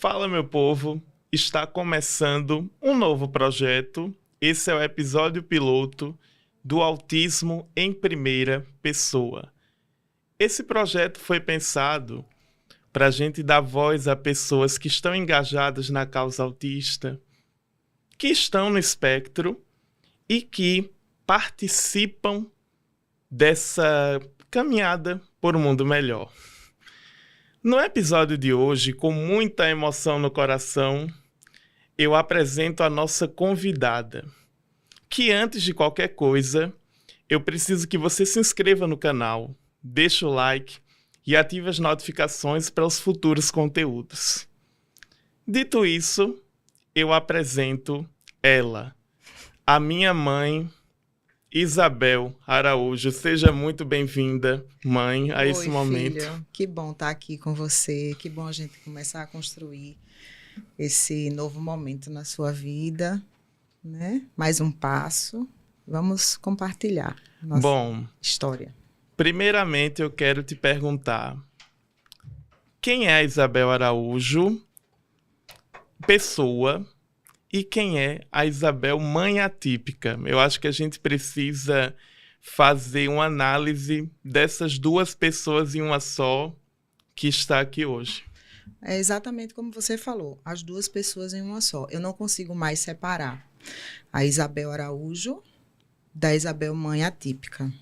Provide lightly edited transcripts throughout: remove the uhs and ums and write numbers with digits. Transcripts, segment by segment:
Fala, meu povo! Está começando um novo projeto. Esse é o episódio piloto do Autismo em Primeira Pessoa. Esse projeto foi pensado para a gente dar voz a pessoas que estão engajadas na causa autista, que estão no espectro e que participam dessa caminhada por um mundo melhor. No episódio de hoje, com muita emoção no coração, eu apresento a nossa convidada, que antes de qualquer coisa, eu preciso que você se inscreva no canal, deixe o like e ative as notificações para os futuros conteúdos. Dito isso, eu apresento ela, a minha mãe, Isabel Araújo. Seja muito bem-vinda, mãe, a esse momento. Filho, que bom estar aqui com você, que bom a gente começar a construir esse novo momento na sua vida, né? Mais um passo, vamos compartilhar nossa história. Primeiramente eu quero te perguntar, quem é a Isabel Araújo, pessoa, e quem é a Isabel mãe atípica? Eu acho que a gente precisa fazer uma análise dessas duas pessoas em uma só que está aqui hoje. É exatamente como você falou, as duas pessoas em uma só. Eu não consigo mais separar a Isabel Araújo da Isabel mãe atípica.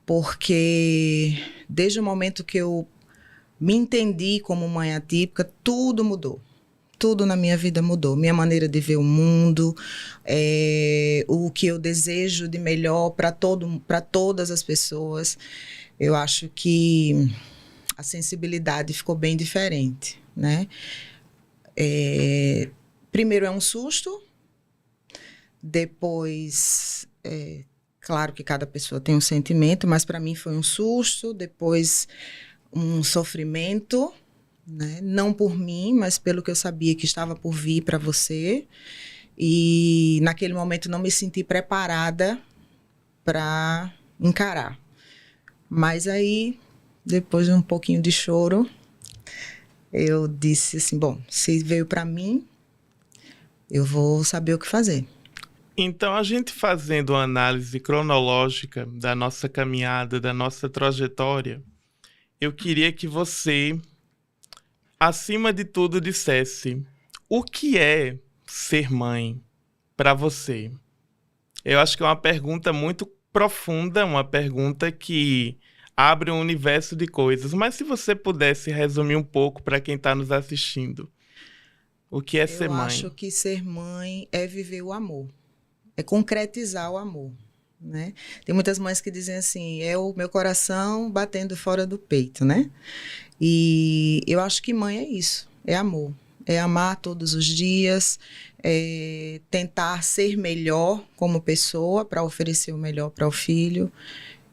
Porque desde o momento que eu me entendi como mãe atípica, tudo mudou. Tudo na minha vida mudou. Minha maneira de ver o mundo, o que eu desejo de melhor para todas as pessoas. Eu acho que a sensibilidade ficou bem diferente, né? Primeiro é um susto, depois, claro que cada pessoa tem um sentimento, mas para mim foi um susto, depois um sofrimento, né? Não por mim, mas pelo que eu sabia que estava por vir para você. E naquele momento não me senti preparada para encarar. Mas aí, depois de um pouquinho de choro, eu disse assim, bom, se veio para mim, eu vou saber o que fazer. Então, a gente fazendo uma análise cronológica da nossa caminhada, da nossa trajetória, eu queria que você, acima de tudo, dissesse o que é ser mãe para você. Eu acho que é uma pergunta muito profunda, uma pergunta que abre um universo de coisas. Mas se você pudesse resumir um pouco para quem está nos assistindo, o que é ser mãe? Eu acho que ser mãe é viver o amor, é concretizar o amor, né? Tem muitas mães que dizem assim, é o meu coração batendo fora do peito, né? E eu acho que mãe é isso, é amor. É amar todos os dias, é tentar ser melhor como pessoa para oferecer o melhor para o filho,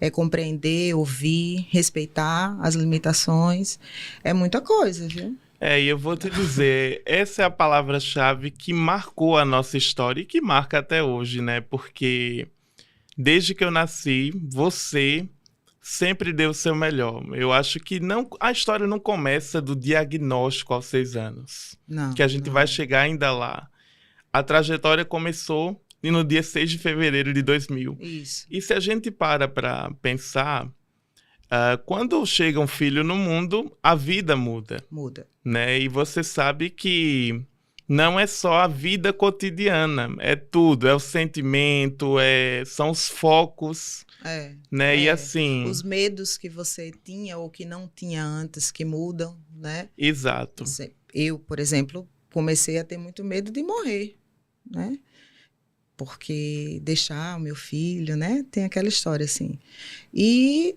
é compreender, ouvir, respeitar as limitações. É muita coisa, viu? E eu vou te dizer, essa é a palavra-chave que marcou a nossa história e que marca até hoje, né? Porque desde que eu nasci, você sempre deu o seu melhor. Eu acho que a história não começa do diagnóstico aos 6 anos. Não, que a gente vai chegar ainda lá. A trajetória começou no dia 6 de fevereiro de 2000. Isso. E se a gente para pensar, quando chega um filho no mundo, a vida muda. Muda. Né? E você sabe que não é só a vida cotidiana, é tudo, é o sentimento, são os focos, né? E assim... Os medos que você tinha ou que não tinha antes, que mudam, né? Exato. Eu, por exemplo, comecei a ter muito medo de morrer, né? Porque deixar o meu filho, né? Tem aquela história assim. E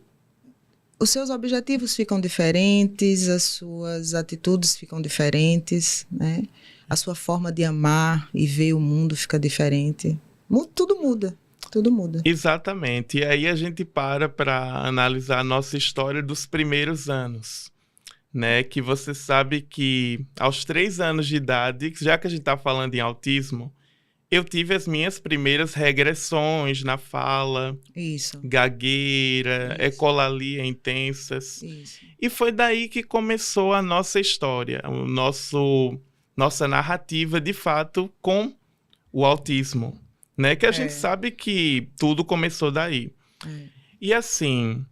os seus objetivos ficam diferentes, as suas atitudes ficam diferentes, né? A sua forma de amar e ver o mundo fica diferente. Tudo muda, tudo muda. Exatamente. E aí a gente para analisar a nossa história dos primeiros anos, né? Que você sabe que aos 3 anos de idade, já que a gente está falando em autismo, eu tive as minhas primeiras regressões na fala. Isso. Gagueira, ecolalia intensas. Isso. E foi daí que começou a nossa história, o nosso nossa narrativa, de fato, com o autismo, né? Que a gente sabe que tudo começou daí. E assim,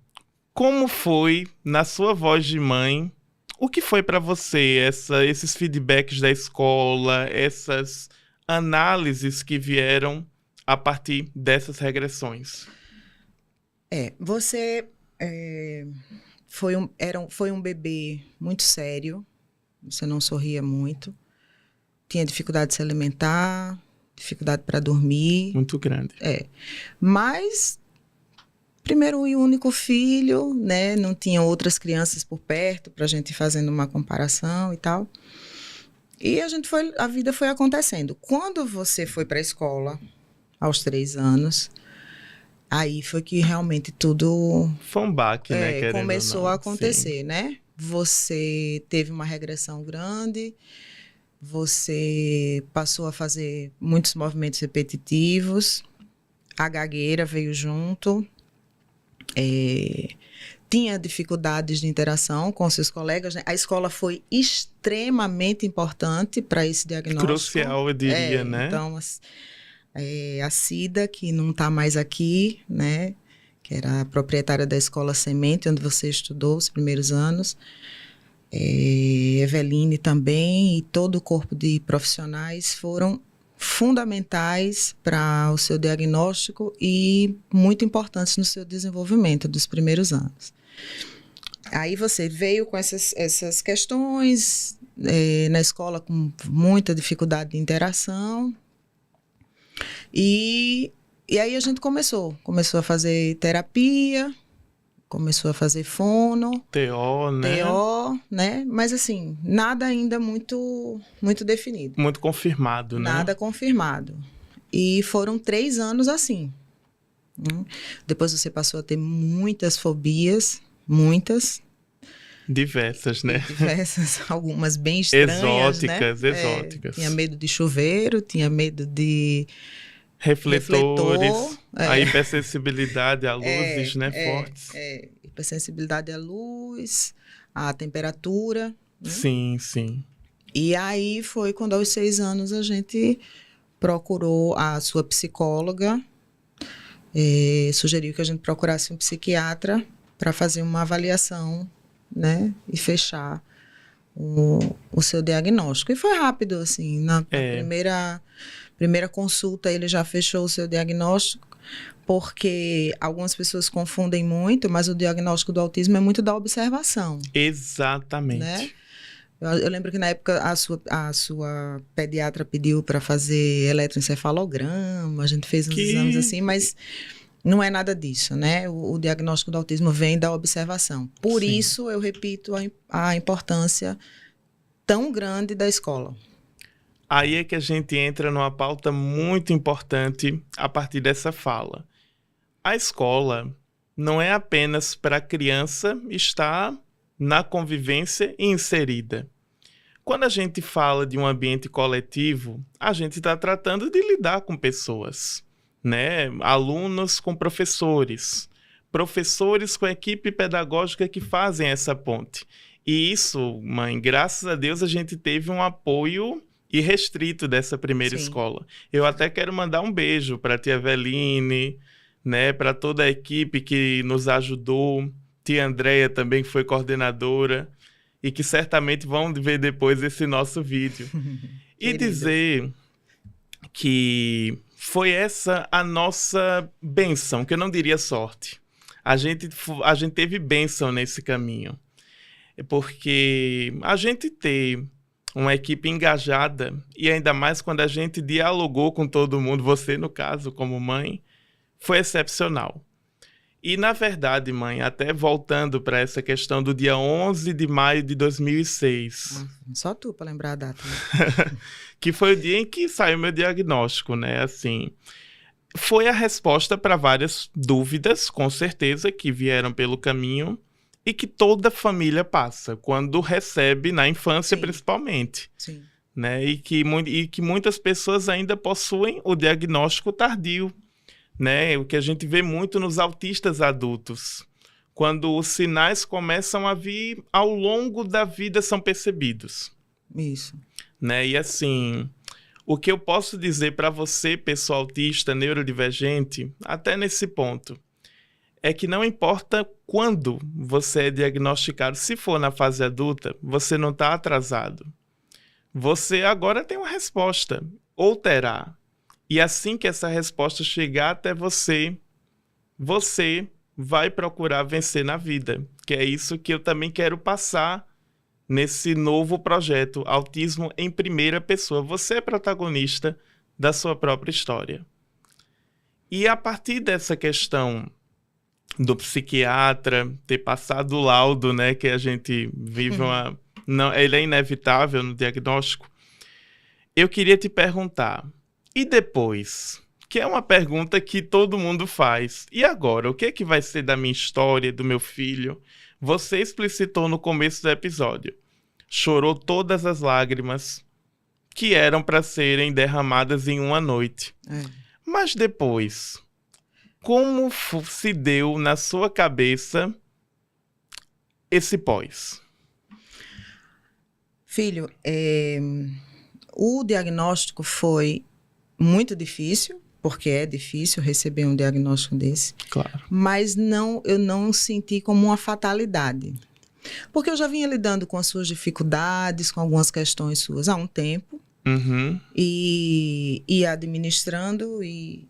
como foi, na sua voz de mãe, o que foi para você esses feedbacks da escola, essas análises que vieram a partir dessas regressões? Você foi um bebê muito sério, você não sorria muito, tinha dificuldade de se alimentar, dificuldade para dormir. Muito grande. Mas, primeiro e único filho, né? Não tinha outras crianças por perto para a gente ir fazendo uma comparação e tal. E a vida foi acontecendo. Quando você foi para a escola, aos 3 anos, aí foi que realmente tudo... Foi um baque, né? Começou a acontecer, né? Você teve uma regressão grande, você passou a fazer muitos movimentos repetitivos, a gagueira veio junto, tinha dificuldades de interação com seus colegas, né? A escola foi extremamente importante para esse diagnóstico. Crucial, eu diria, né? Então, a Cida, que não está mais aqui, né? Que era a proprietária da escola Semente, onde você estudou os primeiros anos. Eveline também, e todo o corpo de profissionais foram fundamentais para o seu diagnóstico e muito importantes no seu desenvolvimento dos primeiros anos. Aí você veio com essas questões, na escola com muita dificuldade de interação, e aí a gente começou a fazer terapia, começou a fazer fono, TO, né? Mas assim, nada ainda muito definido. Muito confirmado, né? Nada confirmado. E foram 3 anos assim. Depois você passou a ter muitas fobias, muitas. Diversas, né? Diversas, algumas bem estranhas, exóticas. Tinha medo de chuveiro, tinha medo de... refletor, a hipersensibilidade a luzes, fortes. Hipersensibilidade à luz, à temperatura. Né? Sim. E aí foi quando aos 6 anos a gente procurou a sua psicóloga, sugeriu que a gente procurasse um psiquiatra para fazer uma avaliação, né? E fechar o seu diagnóstico. E foi rápido, assim, na primeira consulta ele já fechou o seu diagnóstico, porque algumas pessoas confundem muito, mas o diagnóstico do autismo é muito da observação. Exatamente. Né? Eu lembro que na época a sua pediatra pediu para fazer eletroencefalograma, a gente fez uns exames assim, mas não é nada disso, né? O diagnóstico do autismo vem da observação. Por isso, eu repito a importância tão grande da escola. Aí é que a gente entra numa pauta muito importante a partir dessa fala. A escola não é apenas para a criança estar na convivência e inserida. Quando a gente fala de um ambiente coletivo, a gente está tratando de lidar com pessoas, né? Alunos com professores, professores com a equipe pedagógica que fazem essa ponte. E isso, mãe, graças a Deus a gente teve um apoio irrestrito dessa primeira escola. Eu até quero mandar um beijo para a tia Eveline, né, para toda a equipe que nos ajudou, tia Andréia também, que foi coordenadora, e que certamente vão ver depois esse nosso vídeo. E dizer que foi essa a nossa bênção, que eu não diria sorte. A gente teve bênção nesse caminho. Porque a gente ter uma equipe engajada, e ainda mais quando a gente dialogou com todo mundo, você no caso, como mãe, foi excepcional. E na verdade, mãe, até voltando para essa questão do dia 11 de maio de 2006. Só tu para lembrar a data. Né? Que foi o dia em que saiu meu diagnóstico, né? Assim, foi a resposta para várias dúvidas, com certeza, que vieram pelo caminho, e que toda família passa, quando recebe, na infância principalmente. Sim. Né? E que muitas pessoas ainda possuem o diagnóstico tardio. Né? O que a gente vê muito nos autistas adultos. Quando os sinais começam a vir ao longo da vida, são percebidos. Isso. Né? E assim, o que eu posso dizer para você, pessoa autista, neurodivergente, até nesse ponto, é que não importa quando você é diagnosticado, se for na fase adulta, você não está atrasado. Você agora tem uma resposta, ou terá. E assim que essa resposta chegar até você, você vai procurar vencer na vida. Que é isso que eu também quero passar nesse novo projeto, Autismo em Primeira Pessoa. Você é protagonista da sua própria história. E a partir dessa questão do psiquiatra ter passado o laudo, né, que a gente vive uma... Não, ele é inevitável no diagnóstico. Eu queria te perguntar, e depois? Que é uma pergunta que todo mundo faz. E agora? O que é que vai ser da minha história, do meu filho? Você explicitou no começo do episódio. Chorou todas as lágrimas que eram para serem derramadas em uma noite. Mas depois, como se deu na sua cabeça esse pós? Filho, o diagnóstico foi muito difícil, porque é difícil receber um diagnóstico desse. Claro. Mas eu não senti como uma fatalidade. Porque eu já vinha lidando com as suas dificuldades, com algumas questões suas há um tempo. Uhum. E administrando. E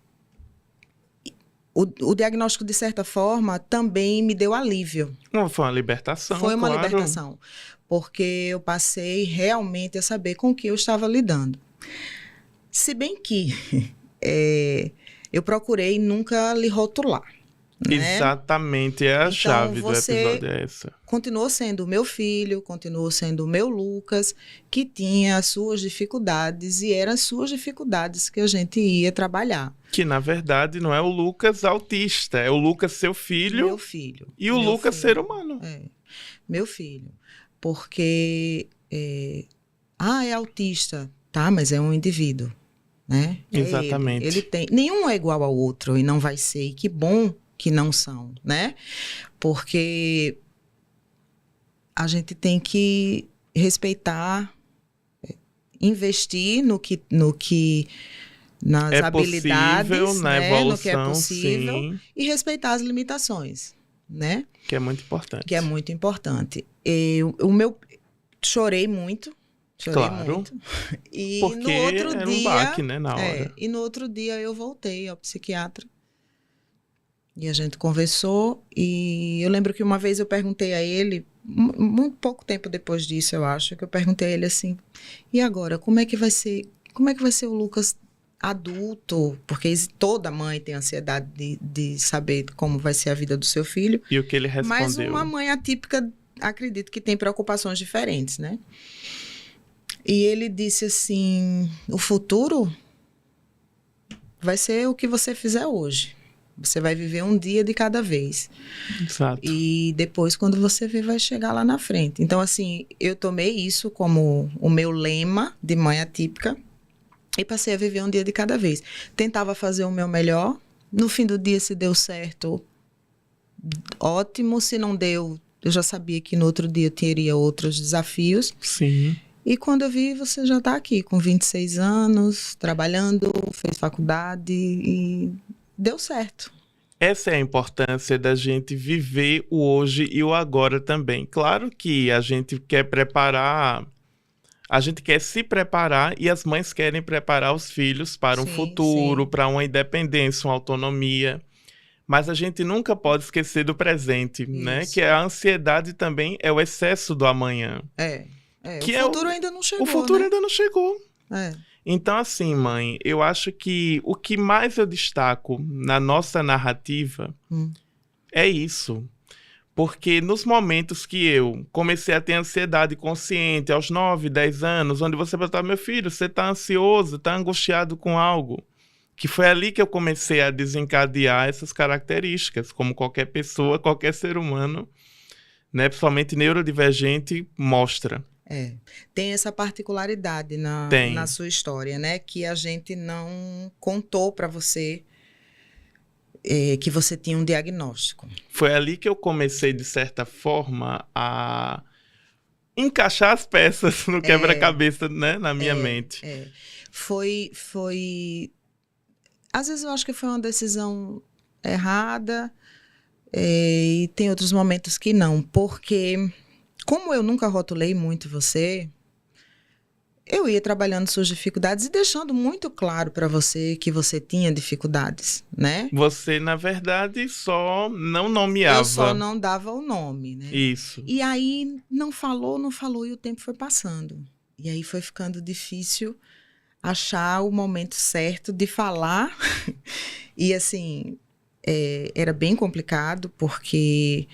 o diagnóstico, de certa forma, também me deu alívio. Foi uma libertação, Foi uma claro. libertação. Porque eu passei realmente a saber com o que eu estava lidando. Se bem que eu procurei nunca lhe rotular. Né? Exatamente, é a então, chave do episódio, é essa. Continuou sendo o meu filho, continuou sendo o meu Lucas, que tinha as suas dificuldades, e eram as suas dificuldades que a gente ia trabalhar. Que, na verdade, não é o Lucas autista, é o Lucas seu filho. Meu filho. E o Lucas ser humano. Meu filho. Porque, é autista, tá? Mas é um indivíduo, né? Exatamente. Ele tem... Nenhum é igual ao outro, e não vai ser. E que bom que não são, né? Porque a gente tem que respeitar, investir nas habilidades, possível, na né? evolução, no que é possível, sim. E respeitar as limitações, né? Que é muito importante. Que é muito importante. Chorei muito. Claro. Muito. E porque no outro era dia, um baque, né, na hora. E no outro dia eu voltei ao psiquiatra. E a gente conversou, e eu lembro que uma vez eu perguntei a ele, muito pouco tempo depois disso, eu acho, que eu perguntei a ele assim, e agora, como é que vai ser o Lucas adulto? Porque toda mãe tem ansiedade de saber como vai ser a vida do seu filho. E o que ele respondeu? Mas uma mãe atípica, acredito que tem preocupações diferentes, né? E ele disse assim, o futuro vai ser o que você fizer hoje. Você vai viver um dia de cada vez. Exato. E depois, quando você ver, vai chegar lá na frente. Então, assim, eu tomei isso como o meu lema de mãe atípica e passei a viver um dia de cada vez. Tentava fazer o meu melhor. No fim do dia, se deu certo, ótimo. Se não deu, eu já sabia que no outro dia eu teria outros desafios. Sim. E quando eu vi, você já está aqui com 26 anos, trabalhando, fez faculdade e... deu certo. Essa é a importância da gente viver o hoje e o agora também. Claro que a gente quer preparar, a gente quer se preparar e as mães querem preparar os filhos para um futuro, para uma independência, uma autonomia. Mas a gente nunca pode esquecer do presente, né? Que a ansiedade também é o excesso do amanhã. Que o futuro ainda não chegou. O futuro, né? ainda não chegou. É. Então, assim, mãe, eu acho que o que mais eu destaco na nossa narrativa é isso. Porque nos momentos que eu comecei a ter ansiedade consciente, aos 9, 10 anos, onde você perguntava, meu filho, você está ansioso, está angustiado com algo? Que foi ali que eu comecei a desencadear essas características, como qualquer pessoa, qualquer ser humano, né, principalmente neurodivergente, mostra. Tem essa particularidade na sua história, né? Que a gente não contou para você que você tinha um diagnóstico. Foi ali que eu comecei, de certa forma, a encaixar as peças no quebra-cabeça, né, na minha mente. Foi... Às vezes eu acho que foi uma decisão errada, e tem outros momentos que não, porque como eu nunca rotulei muito você, eu ia trabalhando suas dificuldades e deixando muito claro para você que você tinha dificuldades, né? Você, na verdade, só não nomeava. Eu só não dava o nome, né? Isso. E aí não falou e o tempo foi passando. E aí foi ficando difícil achar o momento certo de falar. E assim, era bem complicado porque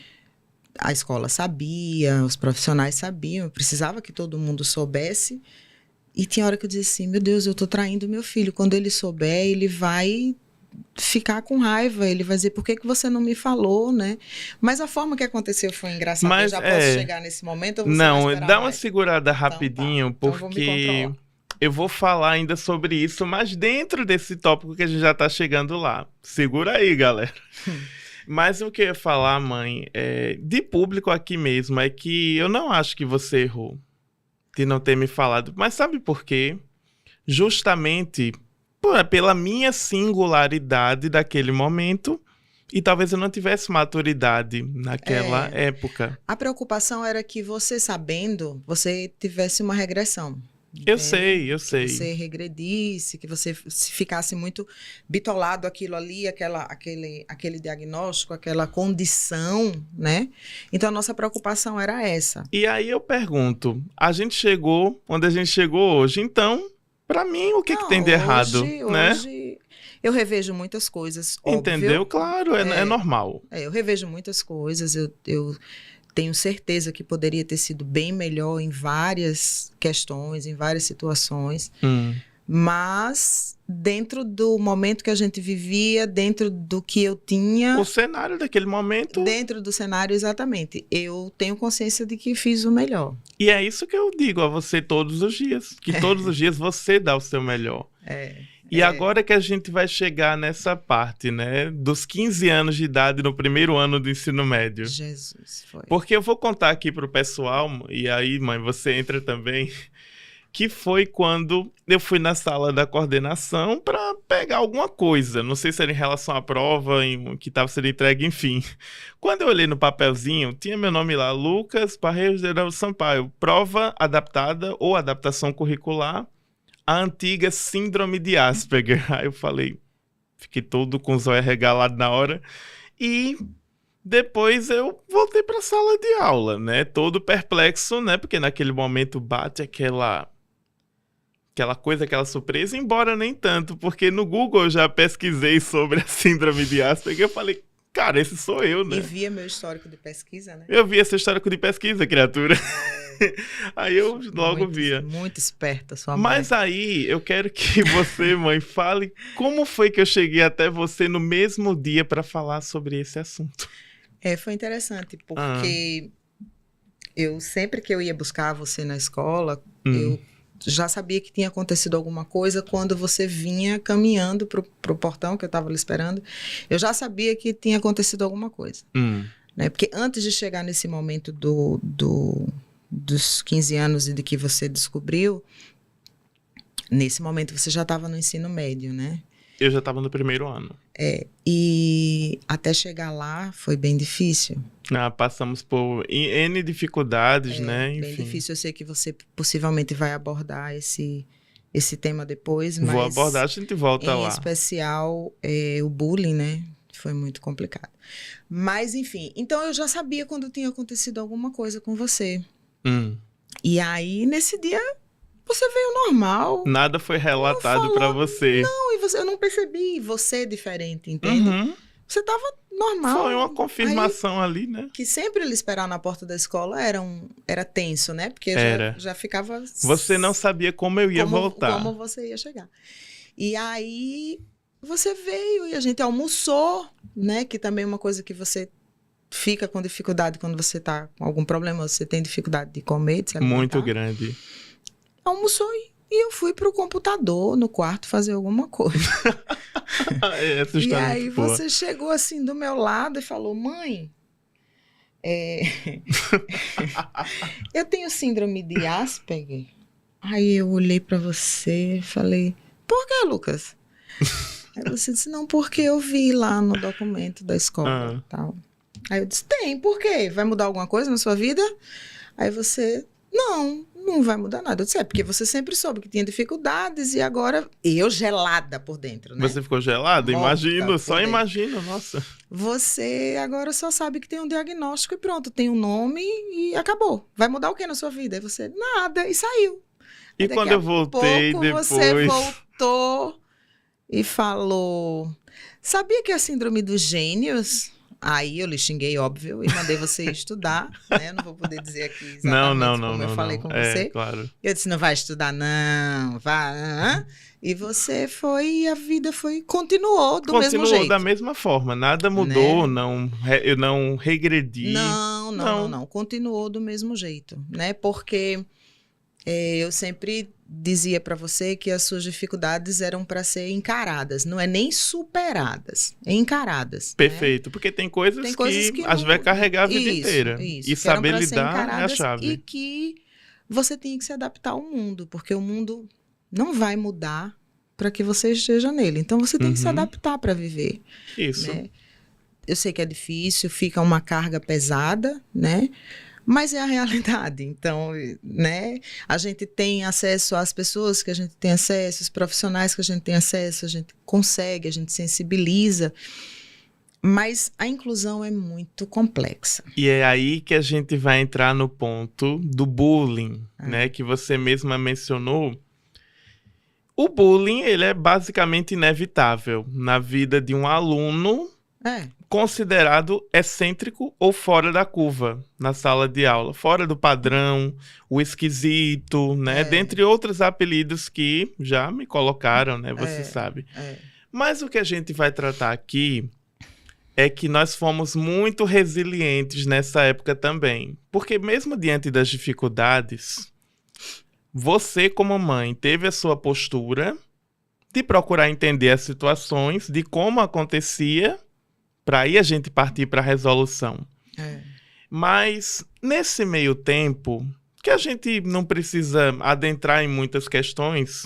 a escola sabia, os profissionais sabiam, eu precisava que todo mundo soubesse. E tinha hora que eu dizia assim, meu Deus, eu tô traindo meu filho. Quando ele souber, ele vai ficar com raiva, ele vai dizer, por que você não me falou, né? Mas a forma que aconteceu foi engraçada. Mas, eu já posso chegar nesse momento ou você não, vai esperar dá uma mais? segurada rapidinho, Então eu vou me porque controlar. eu vou falar ainda sobre isso, mas dentro desse tópico que a gente já tá chegando lá. Segura aí, galera. Mas o que eu ia falar, mãe, de público aqui mesmo, é que eu não acho que você errou de não ter me falado. Mas sabe por quê? Justamente pela minha singularidade daquele momento, e talvez eu não tivesse maturidade naquela época. A preocupação era que você sabendo, você tivesse uma regressão. Eu sei. Que você regredisse, que você ficasse muito bitolado aquilo ali, aquele diagnóstico, aquela condição, né? Então, a nossa preocupação era essa. E aí eu pergunto, a gente chegou onde a gente chegou hoje, então, pra mim, o que tem de errado, né? Hoje, eu revejo muitas coisas, Entendeu? óbvio. Claro, é normal. Eu revejo muitas coisas, eu tenho certeza que poderia ter sido bem melhor em várias questões, em várias situações, mas dentro do momento que a gente vivia, dentro do que eu tinha... O cenário daquele momento... Dentro do cenário, exatamente. Eu tenho consciência de que fiz o melhor. E é isso que eu digo a você todos os dias, que todos os dias você dá o seu melhor. E agora que a gente vai chegar nessa parte, né, dos 15 anos de idade no primeiro ano do ensino médio. Jesus, foi. Porque eu vou contar aqui pro pessoal, e aí, mãe, você entra também, que foi quando eu fui na sala da coordenação para pegar alguma coisa. Não sei se era em relação à prova que estava sendo entregue, enfim. Quando eu olhei no papelzinho, tinha meu nome lá, Lucas Parreiros de Araújo Sampaio, prova adaptada ou adaptação curricular, a antiga síndrome de Asperger. Aí eu falei, fiquei todo com os olhos arregalados na hora. E depois eu voltei para a sala de aula, né? Todo perplexo, né? Porque naquele momento bate aquela coisa, aquela surpresa, embora nem tanto, porque no Google eu já pesquisei sobre a síndrome de Asperger e eu falei, cara, esse sou eu, né? E via meu histórico de pesquisa, né? Eu vi esse histórico de pesquisa, criatura. Aí eu logo via. Muito esperta sua mãe. Mas aí eu quero que você, mãe, fale como foi que eu cheguei até você no mesmo dia para falar sobre esse assunto. Foi interessante, porque eu sempre que eu ia buscar você na escola, eu já sabia que tinha acontecido alguma coisa quando você vinha caminhando pro portão que eu estava ali esperando. Eu já sabia que tinha acontecido alguma coisa. Né? Porque antes de chegar nesse momento dos 15 anos e de que você descobriu, nesse momento você já estava no ensino médio, né? Eu já estava no primeiro ano. E até chegar lá foi bem difícil. Passamos por N dificuldades, né? Enfim. Bem difícil. Eu sei que você possivelmente vai abordar esse tema depois, mas... Vou abordar, a gente volta lá. Em especial, o bullying, né? Foi muito complicado. Mas, enfim, então eu já sabia quando tinha acontecido alguma coisa com você. E aí, nesse dia, você veio normal. Nada foi relatado pra você. Não, e eu não percebi você diferente, entende? Você tava normal. Foi uma confirmação aí, ali, né? Que sempre ele esperar na porta da escola era tenso, né? Porque já ficava... Você não sabia como eu ia voltar. Como você ia chegar. E aí, você veio e a gente almoçou, né? Que também é uma coisa que você fica com dificuldade quando você tá com algum problema, você tem dificuldade de comer, de se alimentar. Muito grande. Almoçou e eu fui pro computador, no quarto, fazer alguma coisa. Essa e história aí você chegou assim do meu lado e falou, mãe, É, eu tenho síndrome de Asperger. Aí eu olhei pra você e falei, por que, Lucas? Aí você disse, não, porque eu vi lá no documento da escola e tal. Aí eu disse, tem, por quê? Vai mudar alguma coisa na sua vida? Aí você, não vai mudar nada. Eu disse, porque você sempre soube que tinha dificuldades e agora eu gelada por dentro, né? Você ficou gelada? Morta Imagino, só por dentro. imagino, nossa. Você agora só sabe que tem um diagnóstico e pronto, tem um nome e acabou. Vai mudar o que na sua vida? Aí você, nada, e saiu. E Aí daqui quando a eu voltei pouco depois... você voltou e falou, sabia que é a síndrome dos gênios? Aí eu lhe xinguei, óbvio, e mandei você estudar, né? Não vou poder dizer aqui exatamente como eu falei com você. Claro. Eu disse, não vai estudar, não, vai. E você foi, e a vida continuou do mesmo jeito. Continuou da mesma forma, nada mudou, né? Eu não regredi. Não, continuou do mesmo jeito, né? Porque eu sempre dizia para você que as suas dificuldades eram para ser encaradas, não é nem superadas, é encaradas. Perfeito, né? Porque tem coisas que a gente vai carregar a vida inteira. Isso, e saber lidar é a chave. E que você tinha que se adaptar ao mundo, porque o mundo não vai mudar para que você esteja nele. Então você tem que se adaptar para viver. Isso. Né? Eu sei que é difícil, fica uma carga pesada, né? Mas é a realidade. Então, né? A gente tem acesso às pessoas que a gente tem acesso, os profissionais que a gente tem acesso, a gente consegue, a gente sensibiliza. Mas a inclusão é muito complexa. E é aí que a gente vai entrar no ponto do bullying, né? Que você mesma mencionou. O bullying, ele é basicamente inevitável na vida de um aluno considerado excêntrico ou fora da curva na sala de aula. Fora do padrão, o esquisito, né? Dentre outros apelidos que já me colocaram, né? Você sabe. Mas o que a gente vai tratar aqui é que nós fomos muito resilientes nessa época também. Porque mesmo diante das dificuldades, você como mãe teve a sua postura de procurar entender as situações, de como acontecia, para aí a gente partir para a resolução. Mas nesse meio tempo, que a gente não precisa adentrar em muitas questões,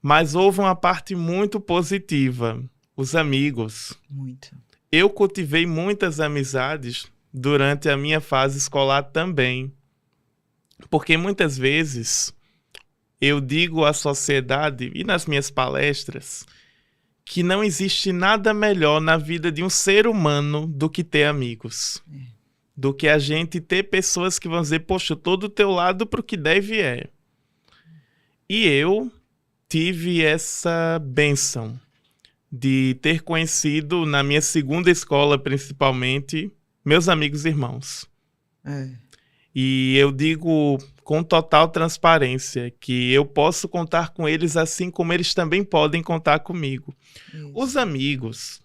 mas houve uma parte muito positiva, os amigos. Muito. Eu cultivei muitas amizades durante a minha fase escolar também. Porque muitas vezes eu digo à sociedade e nas minhas palestras que não existe nada melhor na vida de um ser humano do que ter amigos. Do que a gente ter pessoas que vão dizer, poxa, eu tô do teu lado pro que deve é. E eu tive essa bênção de ter conhecido, na minha segunda escola principalmente, meus amigos e irmãos. E eu digo com total transparência que eu posso contar com eles assim como eles também podem contar comigo. Isso. Os amigos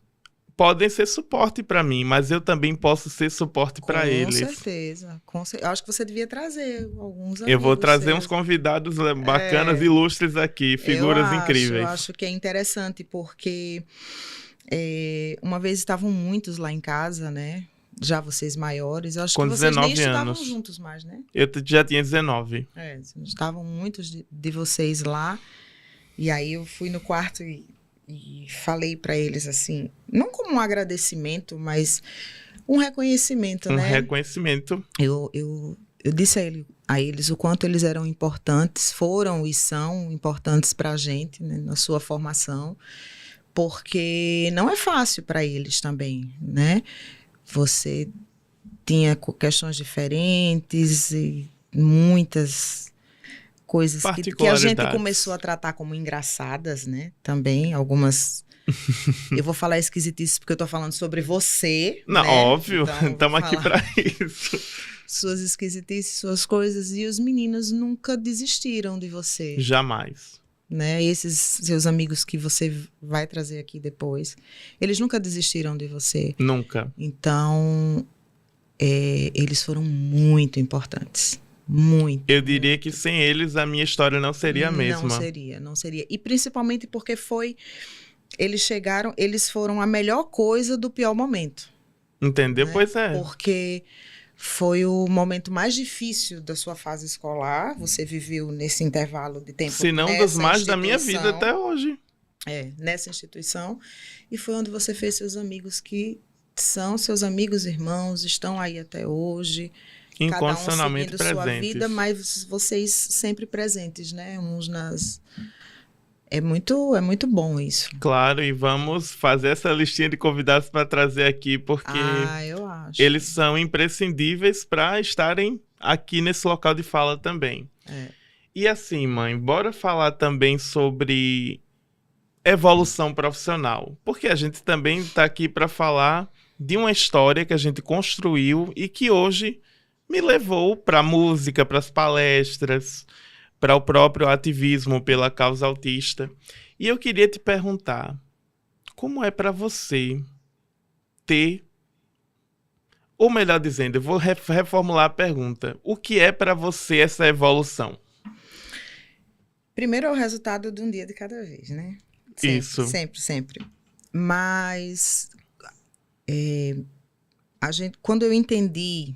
podem ser suporte para mim, mas eu também posso ser suporte para eles. Com certeza. Eu acho que você devia trazer alguns amigos. Eu vou trazer uns convidados bacanas, ilustres aqui, figuras incríveis. Eu acho que é interessante porque uma vez estavam muitos lá em casa, né? Já vocês maiores, eu acho que vocês nem estudavam juntos mais, né? Eu já tinha 19. Estavam muitos de vocês lá, e aí eu fui no quarto e falei para eles assim, não como um agradecimento, mas um reconhecimento, né? Um reconhecimento. Eu disse a eles o quanto eles eram importantes, foram e são importantes para a gente, né, na sua formação, porque não é fácil para eles também, né? Você tinha questões diferentes e muitas coisas que a gente começou a tratar como engraçadas, né? Também, algumas... Eu vou falar esquisitice porque eu tô falando sobre você, não, né? Óbvio, estamos aqui para isso. Suas esquisitices, suas coisas, e os meninos nunca desistiram de você. Jamais. Né? Esses seus amigos que você vai trazer aqui depois, eles nunca desistiram de você. Nunca. Então, eles foram muito importantes. Muito. Eu diria que sem eles a minha história não seria a mesma. Não seria. E principalmente porque eles foram a melhor coisa do pior momento. Entendeu? Né? Pois é. Porque foi o momento mais difícil da sua fase escolar. Você viveu nesse intervalo de tempo. Se não dos mais da minha vida até hoje. Nessa instituição. E foi onde você fez seus amigos que são seus amigos irmãos, estão aí até hoje. Incondicionalmente cada um seguindo presentes. sua vida, mas vocês sempre presentes, né? Uns nas... É muito bom isso. Claro, e vamos fazer essa listinha de convidados para trazer aqui, porque eu acho. eles são imprescindíveis para estarem aqui nesse local de fala também. E assim, mãe, bora falar também sobre evolução profissional, porque a gente também está aqui para falar de uma história que a gente construiu e que hoje me levou para a música, para as palestras, para o próprio ativismo pela causa autista. E eu queria te perguntar, como é para você ter... Ou melhor dizendo, eu vou reformular a pergunta. O que é para você essa evolução? Primeiro é o resultado de um dia de cada vez, né? Sempre, Isso. Sempre. Mas quando eu entendi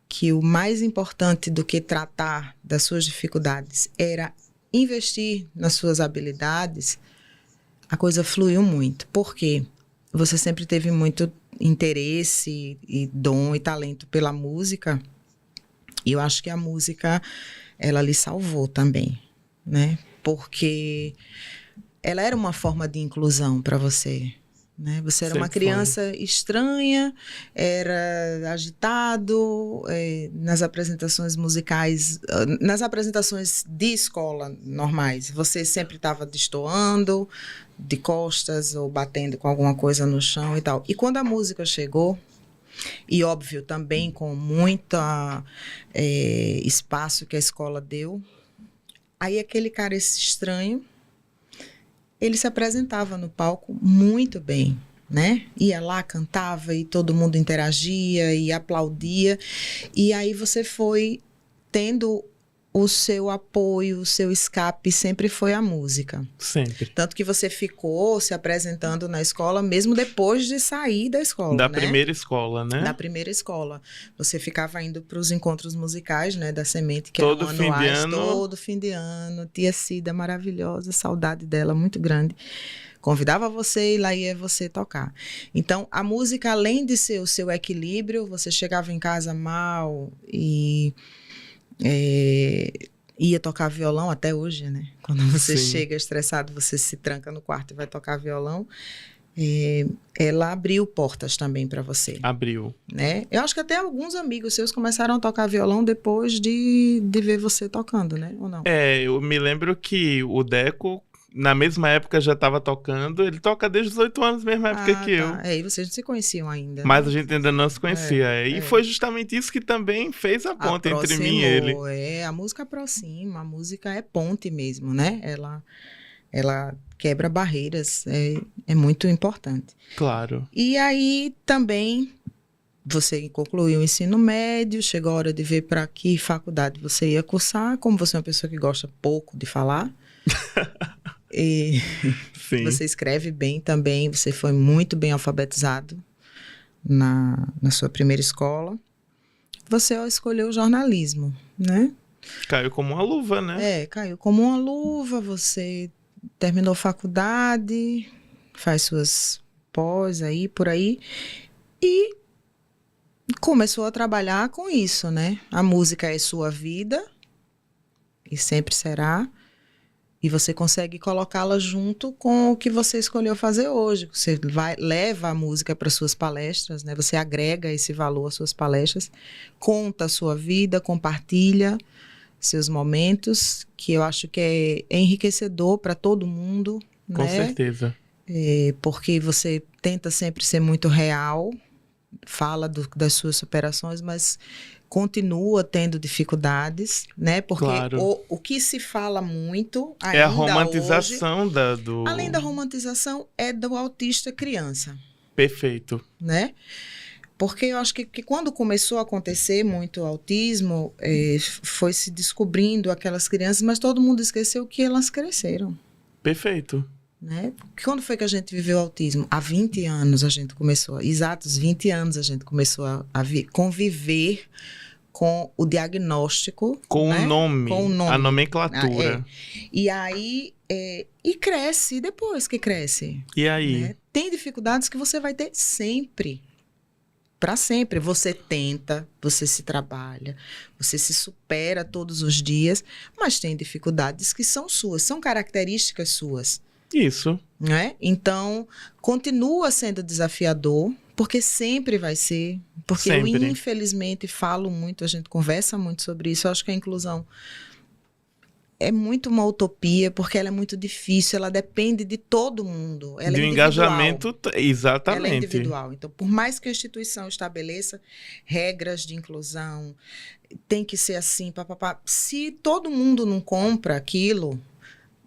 que o mais importante do que tratar das suas dificuldades era investir nas suas habilidades, a coisa fluiu muito. Por quê? Você sempre teve muito interesse e dom e talento pela música, e eu acho que a música, ela lhe salvou também, né? Porque ela era uma forma de inclusão para você, né? Você era uma criança estranha, era agitado, nas apresentações musicais, nas apresentações de escola normais, você sempre estava destoando, de costas ou batendo com alguma coisa no chão e tal. E quando a música chegou, e óbvio também com muito espaço que a escola deu, aí aquele cara estranho, ele se apresentava no palco muito bem, né? Ia lá, cantava e todo mundo interagia e aplaudia. E aí você foi tendo o seu apoio, o seu escape sempre foi a música. Sempre. Tanto que você ficou se apresentando na escola mesmo depois de sair da escola, Da né? primeira escola, né? Da primeira escola. Você ficava indo para os encontros musicais, né? Da Semente, que todo eram fim anuais. De ano. Todo fim de ano. Tia Cida, maravilhosa. Saudade dela, muito grande. Convidava você e lá ia você tocar. Então, a música, além de ser o seu equilíbrio, você chegava em casa mal e... ia tocar violão até hoje, né? Quando você chega estressado, você se tranca no quarto e vai tocar violão. Ela abriu portas também para você. Abriu. Né? Eu acho que até alguns amigos seus começaram a tocar violão depois de ver você tocando, né? Ou não? Eu me lembro que o Deco, na mesma época, já estava tocando. Ele toca desde os 8 anos, mesma época que eu. E vocês não se conheciam ainda. Mas né? a gente ainda não se conhecia. E foi justamente isso que também fez a ponte entre mim e ele. A música aproxima, a música é ponte mesmo, né? Ela quebra barreiras, é muito importante. Claro. E aí também você concluiu o ensino médio, chegou a hora de ver para que faculdade você ia cursar, como você é uma pessoa que gosta pouco de falar. E você escreve bem também, você foi muito bem alfabetizado na sua primeira escola. Você escolheu jornalismo, né? Caiu como uma luva, né? Caiu como uma luva, você terminou faculdade, faz suas pós aí, por aí, e começou a trabalhar com isso, né? A música é sua vida, e sempre será, e você consegue colocá-la junto com o que você escolheu fazer hoje. Você leva a música para suas palestras, né? Você agrega esse valor às suas palestras, conta a sua vida, compartilha seus momentos, que eu acho que é enriquecedor para todo mundo. Com certeza. Porque você tenta sempre ser muito real, fala das suas superações, mas continua tendo dificuldades, né? Porque o que se fala muito ainda é a romantização hoje, do... Além da romantização, é do autista criança. Perfeito. Né? Porque eu acho que quando começou a acontecer muito autismo, foi se descobrindo aquelas crianças, mas todo mundo esqueceu que elas cresceram. Perfeito. né? Quando foi que a gente viveu autismo? Há 20 anos a gente começou, exatos 20 anos a gente começou a conviver com o diagnóstico, Com né? o nome, Com o nome. a nomenclatura. E aí, e cresce, e depois que cresce? E aí? Né? Tem dificuldades que você vai ter sempre. Para sempre. Você tenta, você se trabalha, você se supera todos os dias, mas tem dificuldades que são suas, são características suas. Isso. Né? Então, continua sendo desafiador, porque sempre vai ser. Porque eu, Sempre. infelizmente, falo muito, a gente conversa muito sobre isso. Eu acho que a inclusão é muito uma utopia, porque ela é muito difícil, ela depende de todo mundo. Ela De um é individual. engajamento, exatamente. Ela é individual. Então, por mais que a instituição estabeleça regras de inclusão, tem que ser assim, papapá. Se todo mundo não compra aquilo,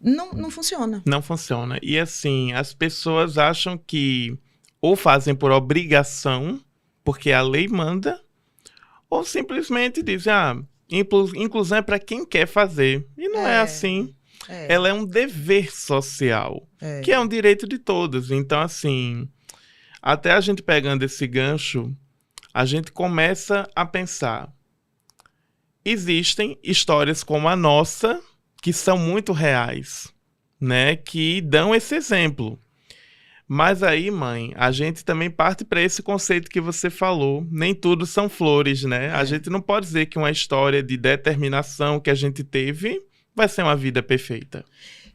não funciona. Não funciona. E assim, as pessoas acham que ou fazem por obrigação, porque a lei manda, ou simplesmente dizem, inclusão é para quem quer fazer. E não é assim. Ela é um dever social, que é um direito de todos. Então, assim, até a gente pegando esse gancho, a gente começa a pensar. Existem histórias como a nossa, que são muito reais, né? Que dão esse exemplo. Mas aí, mãe, a gente também parte para esse conceito que você falou. Nem tudo são flores, né? A gente não pode dizer que uma história de determinação que a gente teve vai ser uma vida perfeita.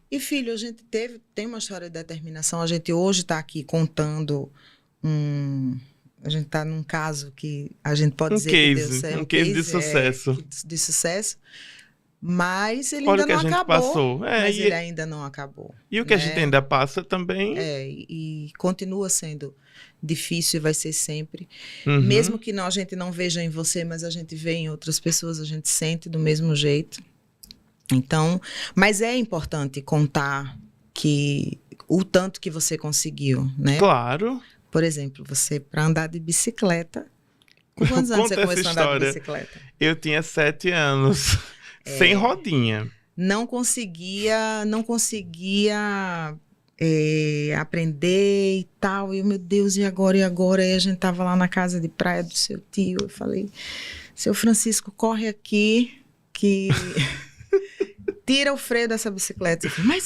E, filho, a gente tem uma história de determinação. A gente hoje está aqui contando a gente está num caso que a gente pode dizer que deu certo. Um case de sucesso. De sucesso. Mas ele Olha ainda não acabou. Passou. Mas ele ainda não acabou. E o que a gente ainda passa também. E continua sendo difícil e vai ser sempre. Uhum. Mesmo que a gente não veja em você, mas a gente vê em outras pessoas, a gente sente do mesmo jeito. Então, mas é importante contar o tanto que você conseguiu, né? Claro. Por exemplo, você para andar de bicicleta. Com quantos anos você começou a andar de bicicleta? Eu tinha 7 anos. Sem rodinha. Não conseguia aprender e tal. E, meu Deus, e agora? E agora? Aí a gente tava lá na casa de praia do seu tio. Eu falei, seu Francisco, corre aqui que tira o freio dessa bicicleta. Eu falei,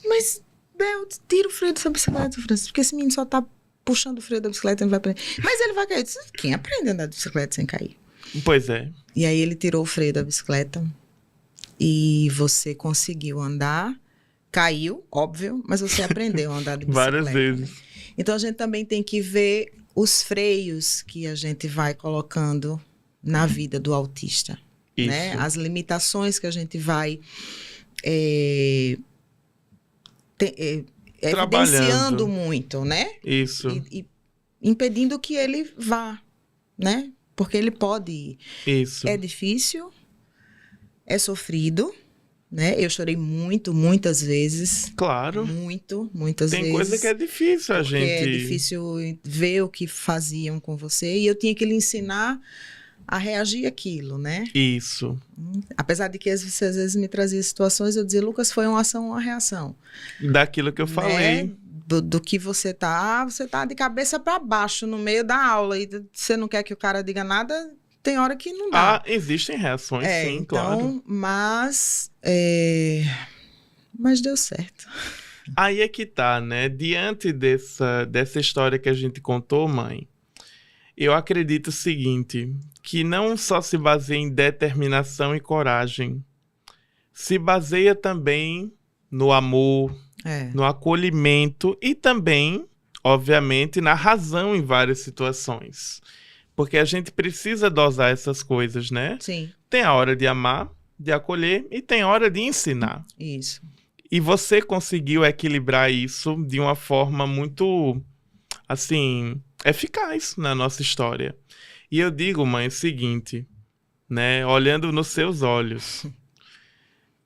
mas Bel, tira o freio dessa bicicleta, Francisco, porque esse menino só tá puxando o freio da bicicleta e não vai aprender. Mas ele vai cair. Eu disse, quem aprende a andar de bicicleta sem cair? Pois é. E aí ele tirou o freio da bicicleta e você conseguiu andar, caiu, óbvio, mas você aprendeu a andar de bicicleta. Várias vezes. Né? Então a gente também tem que ver os freios que a gente vai colocando na vida do autista. Isso. Né? As limitações que a gente vai evidenciando muito, né? Isso. E impedindo que ele vá, né? Porque ele pode ir. Isso. É difícil, é sofrido, né? Eu chorei muitas vezes. Claro. Muitas vezes. Tem coisa que é difícil a gente... É difícil ver o que faziam com você. E eu tinha que lhe ensinar a reagir àquilo, né? Isso. Apesar de que você às vezes me trazia situações, eu dizia, Lucas, foi uma ação ou uma reação. Daquilo que eu falei. Né? Do que você tá de cabeça para baixo no meio da aula e você não quer que o cara diga nada, tem hora que não dá. Existem reações, sim, então, claro. Mas deu certo. Aí é que tá, né? Diante dessa história que a gente contou, mãe, eu acredito o seguinte, que não só se baseia em determinação e coragem, se baseia também no amor, no acolhimento e também, obviamente, na razão em várias situações. Porque a gente precisa dosar essas coisas, né? Sim. Tem a hora de amar, de acolher e tem a hora de ensinar. Isso. E você conseguiu equilibrar isso de uma forma muito, assim, eficaz na nossa história. E eu digo, mãe, o seguinte, né? Olhando nos seus olhos,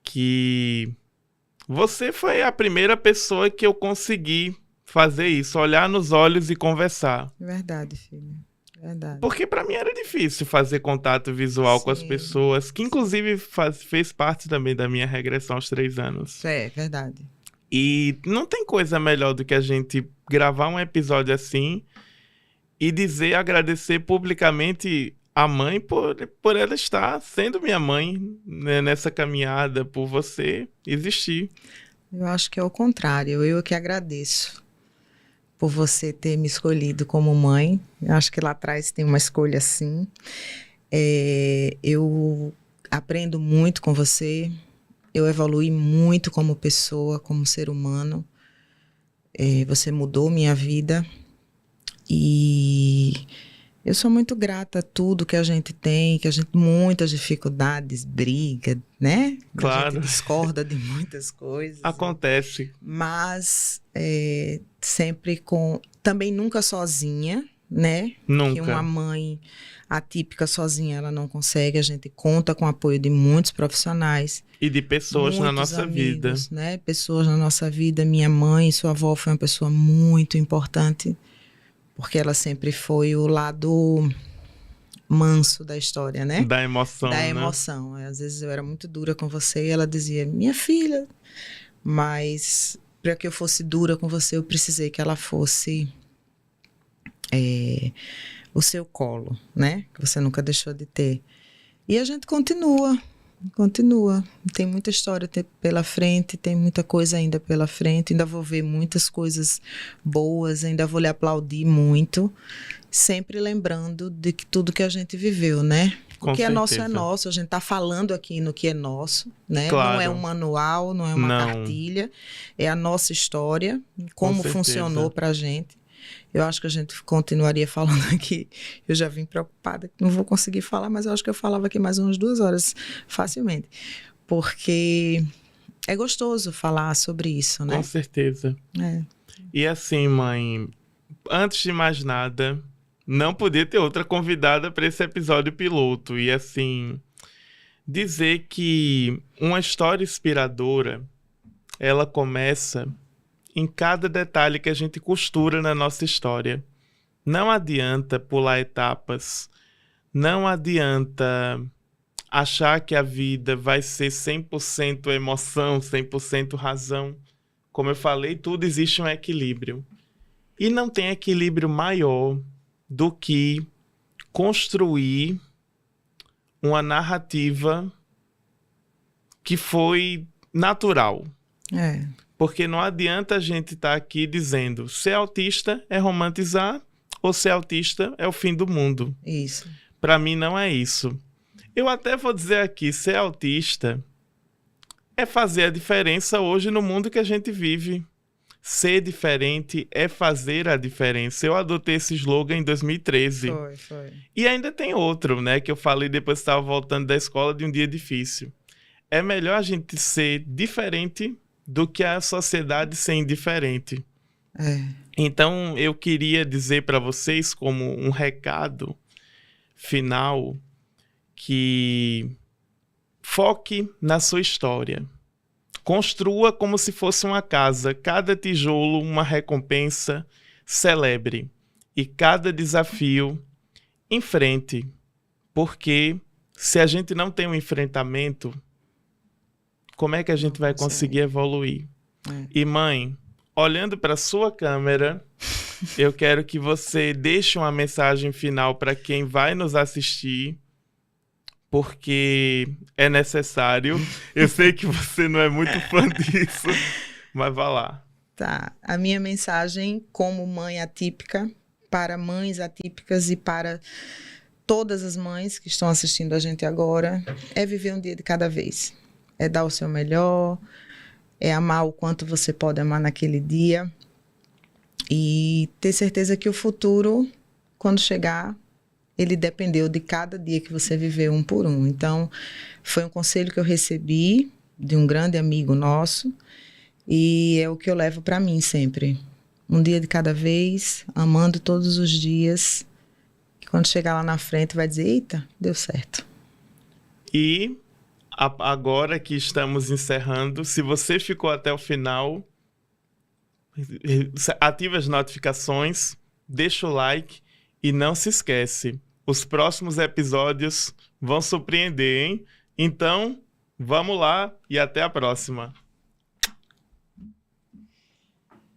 que você foi a primeira pessoa que eu consegui fazer isso, olhar nos olhos e conversar. Verdade, filho. Verdade. Porque para mim era difícil fazer contato visual com as pessoas, que inclusive fez parte também da minha regressão aos 3 anos. É, verdade. E não tem coisa melhor do que a gente gravar um episódio assim e agradecer publicamente a mãe por ela estar sendo minha mãe, né, nessa caminhada, por você existir. Eu acho que é o contrário. Eu que agradeço por você ter me escolhido como mãe. Eu acho que lá atrás tem uma escolha assim. Eu aprendo muito com você. Eu evolui muito como pessoa, como ser humano. Você mudou minha vida. E eu sou muito grata a tudo que a gente tem, muitas dificuldades, briga, né? Claro. A gente discorda de muitas coisas. Acontece. Mas sempre também nunca sozinha, né? Nunca. Que uma mãe atípica sozinha ela não consegue. A gente conta com o apoio de muitos profissionais. E de pessoas na nossa vida. Né? Pessoas na nossa vida. Minha mãe, sua avó foi uma pessoa muito importante, porque ela sempre foi o lado manso da história, né? Da emoção, Da né? emoção. Às vezes eu era muito dura com você e ela dizia, minha filha, mas para que eu fosse dura com você, eu precisei que ela fosse o seu colo, né? Que você nunca deixou de ter. E a gente continua. Tem muita história pela frente, tem muita coisa ainda pela frente. Ainda vou ver muitas coisas boas, ainda vou lhe aplaudir muito. Sempre lembrando de que tudo que a gente viveu, né? O que é nosso é nosso. A gente está falando aqui no que é nosso, né? Claro. Não é um manual, não é uma cartilha. É a nossa história, como funcionou pra gente. Eu acho que a gente continuaria falando aqui. Eu já vim preocupada que não vou conseguir falar, mas eu acho que eu falava aqui mais umas 2 horas facilmente. Porque é gostoso falar sobre isso, né? Com certeza. E assim, mãe, antes de mais nada, não podia ter outra convidada para esse episódio piloto. E assim, dizer que uma história inspiradora, ela começa em cada detalhe que a gente costura na nossa história. Não adianta pular etapas. Não adianta achar que a vida vai ser 100% emoção, 100% razão. Como eu falei, tudo existe um equilíbrio. E não tem equilíbrio maior do que construir uma narrativa que foi natural. Porque não adianta a gente estar aqui dizendo ser autista é romantizar ou ser autista é o fim do mundo. Isso. Para mim não é isso. Eu até vou dizer aqui, ser autista é fazer a diferença hoje no mundo que a gente vive. Ser diferente é fazer a diferença. Eu adotei esse slogan em 2013. Foi. E ainda tem outro, né, que eu falei depois que estava voltando da escola de um dia difícil. É melhor a gente ser diferente do que a sociedade ser indiferente. Então, eu queria dizer para vocês, como um recado final, que foque na sua história. Construa como se fosse uma casa. Cada tijolo, uma recompensa. Celebre. E cada desafio, enfrente. Porque se a gente não tem um enfrentamento, como é que a gente vai conseguir evoluir? E mãe, olhando para sua câmera, eu quero que você deixe uma mensagem final para quem vai nos assistir, porque é necessário. Eu sei que você não é muito fã disso, mas vá lá. Tá. A minha mensagem como mãe atípica, para mães atípicas e para todas as mães que estão assistindo a gente agora, é viver um dia de cada vez. É dar o seu melhor, é amar o quanto você pode amar naquele dia e ter certeza que o futuro, quando chegar, ele dependeu de cada dia que você viveu um por um. Então, foi um conselho que eu recebi de um grande amigo nosso e é o que eu levo para mim sempre. Um dia de cada vez, amando todos os dias, que quando chegar lá na frente vai dizer, eita, deu certo. E agora que estamos encerrando, se você ficou até o final, ative as notificações, deixa o like e não se esquece, os próximos episódios vão surpreender, hein? Então, vamos lá e até a próxima.